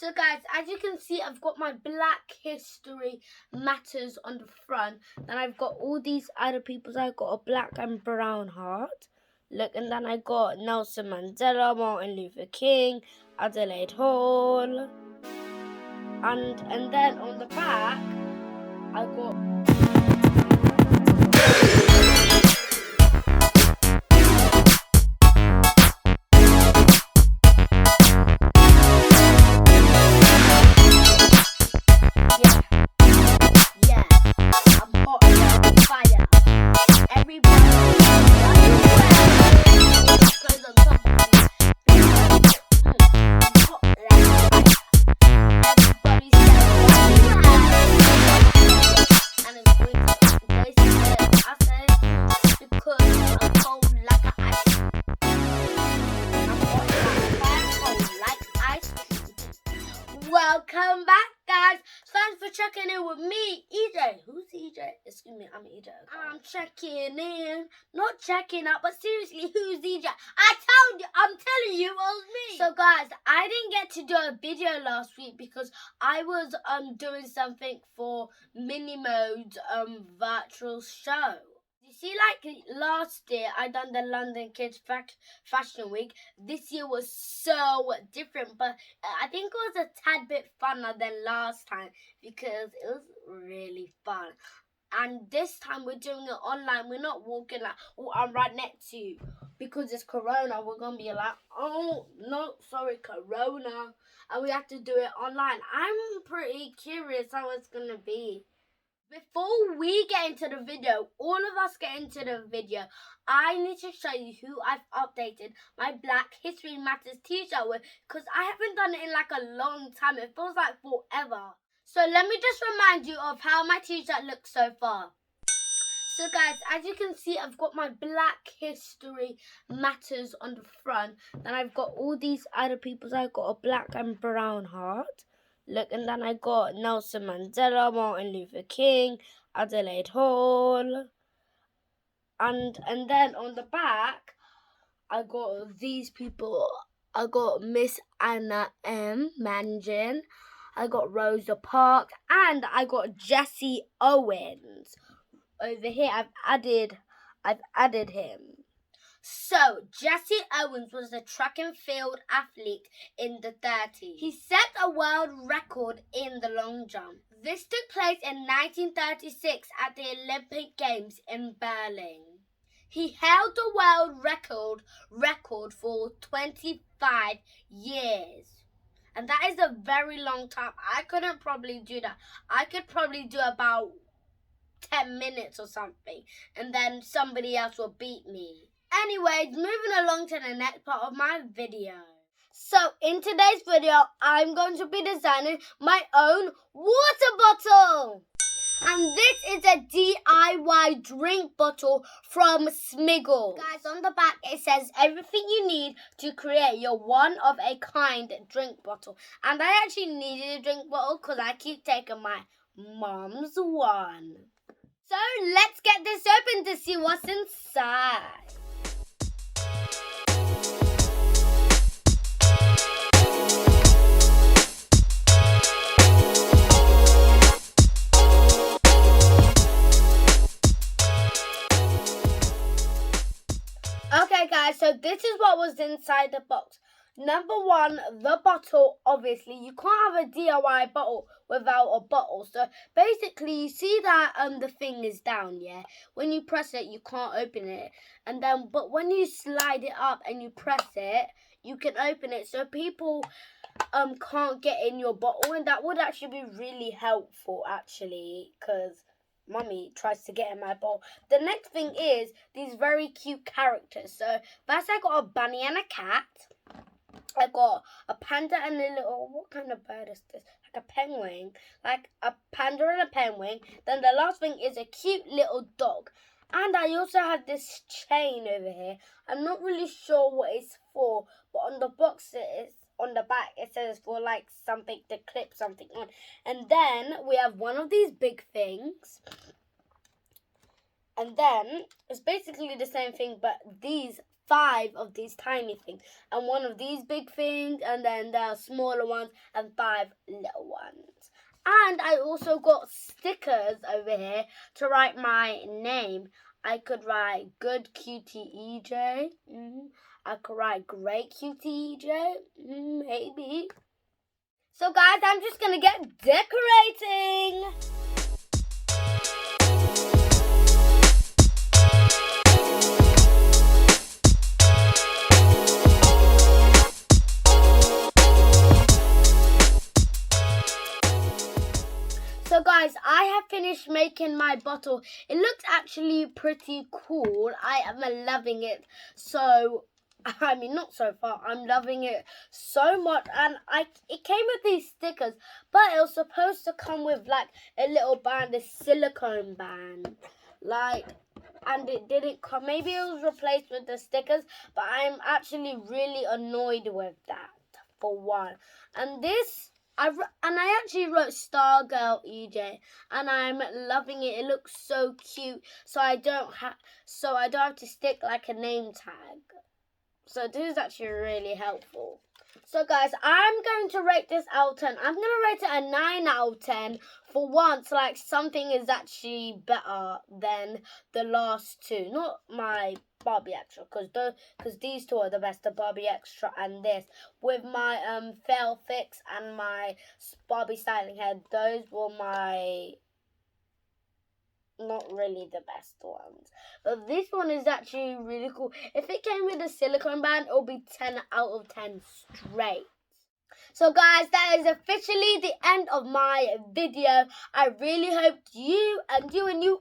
So guys, as you can see, I've got my Black History Matters on the front. Then I've got all these other people's. I've got a black and brown heart. Look, and then I got Nelson Mandela, Martin Luther King, Adelaide Hall. And then on the back, I got... Welcome back, guys. Thanks for checking in with me, EJ. Who's EJ? Excuse me, I'm EJ. I'm checking in, not checking out, but seriously, who's EJ? I'm telling you, it was me. So, guys, I didn't get to do a video last week because I was doing something for Mini Mode's virtual show. You see, like last year, I done the London Kids Fashion Week. This year was so different, but I think it was a tad bit funner than last time because it was really fun. And this time we're doing it online. We're not walking like, oh, I'm right next to you. Because it's Corona, we're going to be like, oh, no, sorry, Corona. And we have to do it online. I'm pretty curious how it's going to be. Before we get into the video, all of us get into the video, I need to show you who I've updated my Black History Matters t-shirt with because I haven't done it in like a long time. It feels like forever. So let me just remind you of how my t-shirt looks so far. So guys, as you can see, I've got my Black History Matters on the front. Then I've got all these other people's. I've got a black and brown heart. Look, and then I got Nelson Mandela, Martin Luther King, Adelaide Hall. And then on the back, I got these people. I got Miss Anna M. Mangan. I got Rosa Parks. And I got Jesse Owens. Over here, I've added him. So, Jesse Owens was a track and field athlete in the 30s. He set a world record in the long jump. This took place in 1936 at the Olympic Games in Berlin. He held the world record for 25 years. And that is a very long time. I couldn't probably do that. I could probably do about 10 minutes or something. And then somebody else will beat me. Anyways, moving along to the next part of my video. So, in today's video, I'm going to be designing my own water bottle. And this is a DIY drink bottle from Smiggle. Guys, on the back, it says everything you need to create your one-of-a-kind drink bottle. And I actually needed a drink bottle because I keep taking my mom's one. So, let's get this open to see what's inside. Okay guys, so this is what was inside the box. Number one, the bottle. Obviously, you can't have a DIY bottle without a bottle. So basically, you see that the thing is down, yeah? When you press it, you can't open it. And then, but when you slide it up and you press it, you can open it. So people can't get in your bottle, and that would actually be really helpful, actually, because Mummy tries to get in my bowl. The next thing is these very cute characters. So first I got a bunny and a cat. I got a panda and a little, what kind of bird is this? Like a penguin. Like a panda and a penguin. Then the last thing is a cute little dog. And I also have this chain over here. I'm not really sure what it's for, but on the box on the back it says for like something to clip something on. And then we have one of these big things. And then it's basically the same thing, but these 5 of these tiny things, and 1 of these big things, and then there are smaller ones and 5 little ones. And I also got stickers over here to write my name. I could write Good Cutie EJ. I could write Great Cutie EJ. Maybe. So guys, I'm just gonna get decorating. So guys, I have finished making my bottle. It looks actually pretty cool. I am loving it. So, I mean, not so far. I'm loving it so much. And it came with these stickers, but it was supposed to come with like a little band, a silicone band. And it didn't come. Maybe it was replaced with the stickers, but I'm actually really annoyed with that, for one. And this... I actually wrote Stargirl EJ, and I'm loving it. It looks so cute. So I don't have to stick like a name tag. So this is actually really helpful. So guys, I'm going to rate this out of 10. I'm going to rate it a 9 out of 10. For once, like something is actually better than the last 2. Not my Barbie Extra, because these 2 are the best, the Barbie Extra and this. With my Fail Fix and my Barbie Styling Head, those were my... not really the best ones. But this one is actually really cool. If it came with a silicone band, it would be 10 out of 10 straight. So guys, that is officially the end of my video. I really hope you and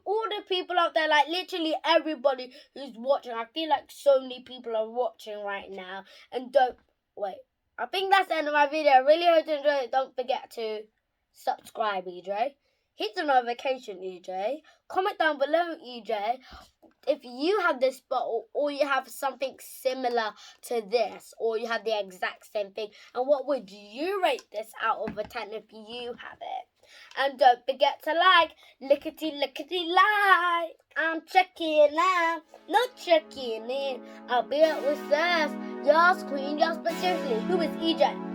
all the people out there, like literally everybody who's watching. I feel like so many people are watching right now. And I think that's the end of my video. I really hope you enjoyed it. Don't forget to subscribe, EJ. Hit the notification, EJ. Comment down below, EJ, if you have this bottle or you have something similar to this, or you have the exact same thing, and what would you rate this out of a 10 if you have it? And don't forget to like, lickety like. I'm checking out, not checking in. I'll be up with us. Y'all's queen, y'all's, but seriously, who is EJ?